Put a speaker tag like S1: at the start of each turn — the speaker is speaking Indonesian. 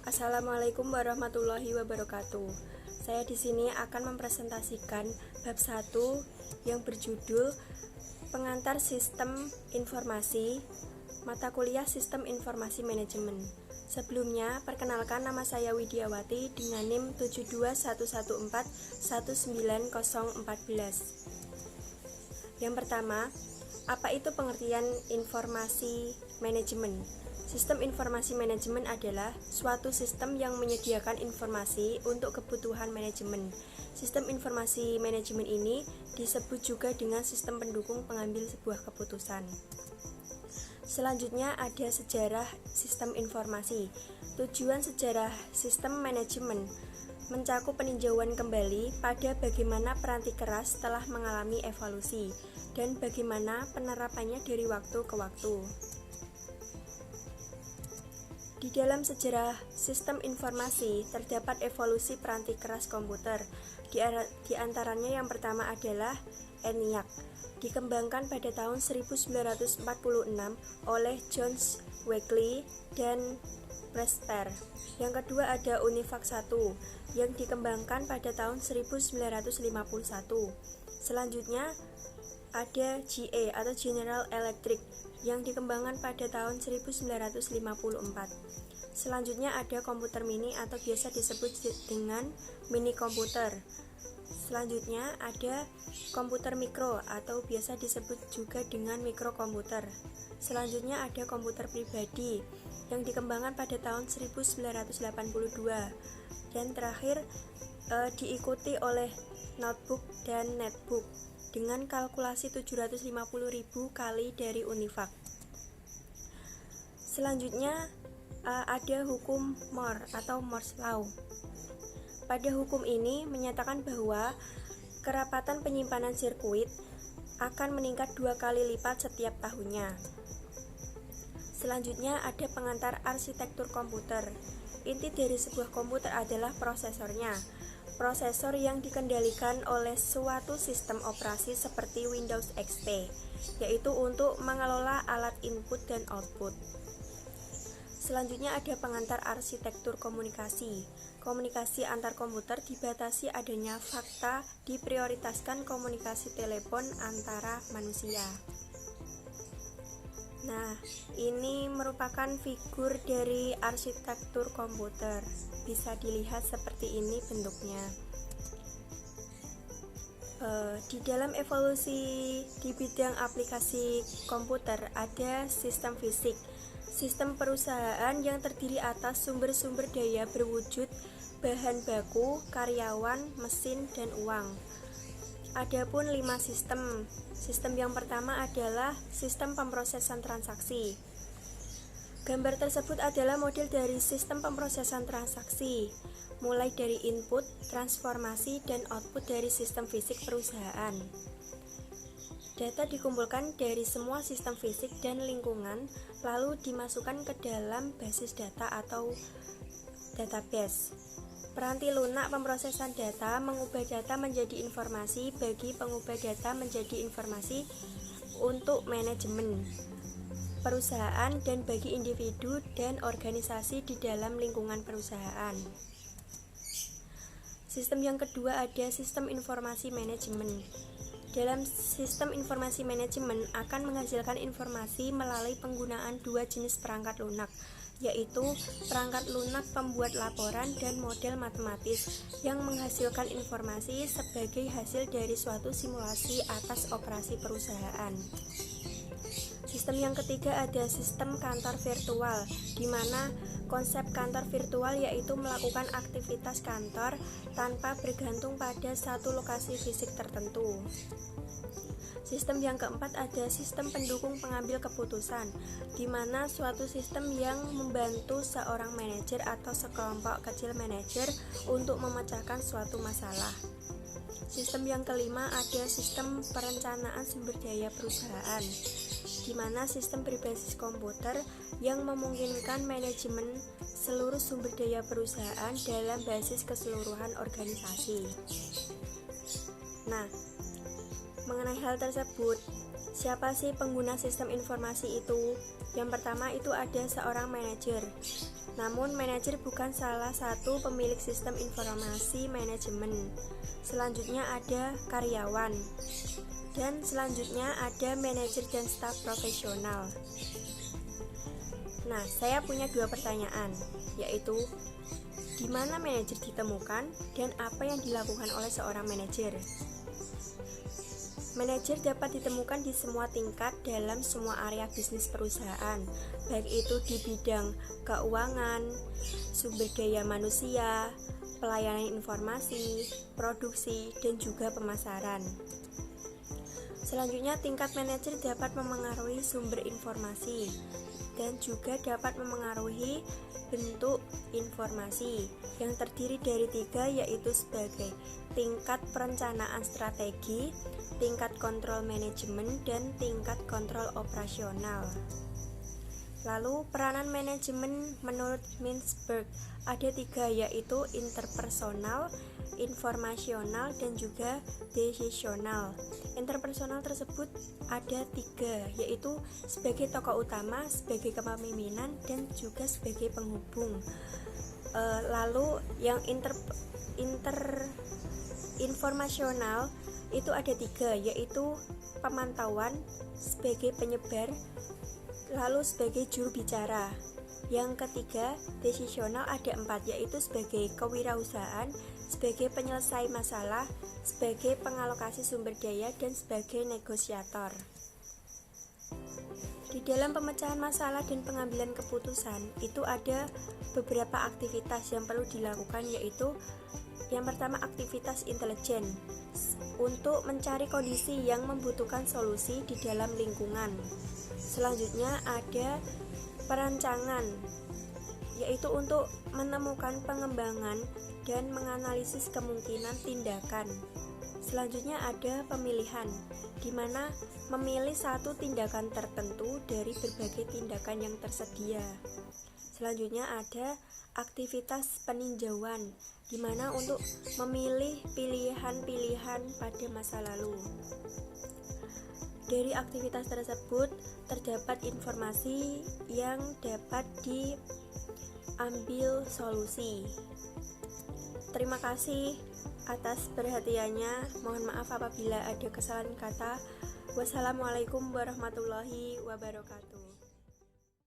S1: Assalamualaikum warahmatullahi wabarakatuh. Saya di sini akan mempresentasikan bab 1 yang berjudul Pengantar Sistem Informasi, mata kuliah Sistem Informasi Manajemen. Sebelumnya, perkenalkan nama saya Widiawati dengan NIM 72114-19014. Yang pertama, apa itu pengertian informasi manajemen? Sistem informasi manajemen adalah suatu sistem yang menyediakan informasi untuk kebutuhan manajemen. Sistem informasi manajemen ini disebut juga dengan sistem pendukung pengambil sebuah keputusan. Selanjutnya ada sejarah sistem informasi. Tujuan sejarah sistem manajemen mencakup peninjauan kembali pada bagaimana peranti keras telah mengalami evolusi dan bagaimana penerapannya dari waktu ke waktu. Di dalam sejarah sistem informasi terdapat evolusi peranti keras komputer. Di antaranya yang pertama adalah ENIAC, dikembangkan pada tahun 1946 oleh John Wesley dan Presper. Yang kedua ada UNIVAC 1 yang dikembangkan pada tahun 1951. Selanjutnya ada GE atau General Electric yang dikembangkan pada tahun 1954. Selanjutnya ada komputer mini atau biasa disebut dengan mini komputer. Selanjutnya ada komputer mikro atau biasa disebut juga dengan mikrokomputer. Selanjutnya ada komputer pribadi yang dikembangkan pada tahun 1982. Dan terakhir diikuti oleh notebook dan netbook dengan kalkulasi 750.000 kali dari UNIVAC. Selanjutnya ada hukum Moore atau Moore's Law. Pada hukum ini menyatakan bahwa kerapatan penyimpanan sirkuit akan meningkat 2 kali lipat setiap tahunnya. Selanjutnya ada pengantar arsitektur komputer. Inti dari sebuah komputer adalah prosesornya. Prosesor yang dikendalikan oleh suatu sistem operasi seperti Windows XP, yaitu untuk mengelola alat input dan output. Selanjutnya ada pengantar arsitektur komunikasi. Komunikasi antar komputer dibatasi adanya fakta diprioritaskan komunikasi telepon antara manusia. Nah, ini merupakan figur dari arsitektur komputer. Bisa dilihat seperti ini bentuknya. Di dalam evolusi di bidang aplikasi komputer ada sistem fisik. Sistem perusahaan yang terdiri atas sumber-sumber daya berwujud bahan baku, karyawan, mesin, dan uang. Adapun 5 sistem. Sistem yang pertama adalah sistem pemrosesan transaksi. Gambar tersebut adalah model dari sistem pemrosesan transaksi, mulai dari input, transformasi, dan output dari sistem fisik perusahaan. Data dikumpulkan dari semua sistem fisik dan lingkungan, lalu dimasukkan ke dalam basis data atau database. Peranti lunak pemrosesan data mengubah data menjadi informasi bagi pengubah data menjadi informasi untuk manajemen perusahaan dan bagi individu dan organisasi di dalam lingkungan perusahaan. Sistem yang kedua ada sistem informasi manajemen. Dalam sistem informasi manajemen akan menghasilkan informasi melalui penggunaan 2 jenis perangkat lunak, yaitu perangkat lunak pembuat laporan dan model matematis yang menghasilkan informasi sebagai hasil dari suatu simulasi atas operasi perusahaan. Sistem yang ketiga ada sistem kantor virtual, di mana konsep kantor virtual yaitu melakukan aktivitas kantor tanpa bergantung pada satu lokasi fisik tertentu. Sistem yang keempat ada sistem pendukung pengambil keputusan, di mana suatu sistem yang membantu seorang manajer atau sekelompok kecil manajer untuk memecahkan suatu masalah. Sistem yang kelima ada sistem perencanaan sumber daya perusahaan, di mana sistem berbasis komputer yang memungkinkan manajemen seluruh sumber daya perusahaan dalam basis keseluruhan organisasi. Nah, mengenai hal tersebut, siapa sih pengguna sistem informasi itu? Yang pertama itu ada seorang manajer. Namun, manajer bukan salah satu pemilik sistem informasi manajemen. Selanjutnya ada karyawan. Dan selanjutnya ada manajer dan staf profesional. Nah, saya punya dua pertanyaan, yaitu di mana manajer ditemukan dan apa yang dilakukan oleh seorang manajer. Manajer dapat ditemukan di semua tingkat dalam semua area bisnis perusahaan, baik itu di bidang keuangan, sumber daya manusia, pelayanan informasi, produksi, dan juga pemasaran. Selanjutnya, tingkat manajer dapat memengaruhi sumber informasi dan juga dapat memengaruhi bentuk informasi yang terdiri dari 3, yaitu sebagai tingkat perencanaan strategi, tingkat kontrol manajemen, dan tingkat kontrol operasional. Lalu peranan manajemen menurut Mintzberg ada 3, yaitu interpersonal, informasional, dan juga decisional. Interpersonal tersebut ada 3, yaitu sebagai tokoh utama, sebagai kepemimpinan, dan juga sebagai penghubung. Lalu yang informasional itu ada 3, yaitu pemantauan, sebagai penyebar, lalu sebagai juru bicara. Yang ketiga, decisional ada 4, yaitu sebagai kewirausahaan, sebagai penyelesai masalah, sebagai pengalokasi sumber daya, dan sebagai negosiator. Di dalam pemecahan masalah dan pengambilan keputusan itu ada beberapa aktivitas yang perlu dilakukan, yaitu yang pertama aktivitas intelijen untuk mencari kondisi yang membutuhkan solusi di dalam lingkungan. Selanjutnya ada perancangan, yaitu untuk menemukan pengembangan dan menganalisis kemungkinan tindakan. Selanjutnya ada pemilihan, di mana memilih satu tindakan tertentu dari berbagai tindakan yang tersedia. Selanjutnya ada aktivitas peninjauan, di mana untuk memilih pilihan-pilihan pada masa lalu. Dari aktivitas tersebut terdapat informasi yang dapat diambil solusi. Terima kasih atas perhatiannya. Mohon maaf apabila ada kesalahan kata. Wassalamualaikum warahmatullahi wabarakatuh.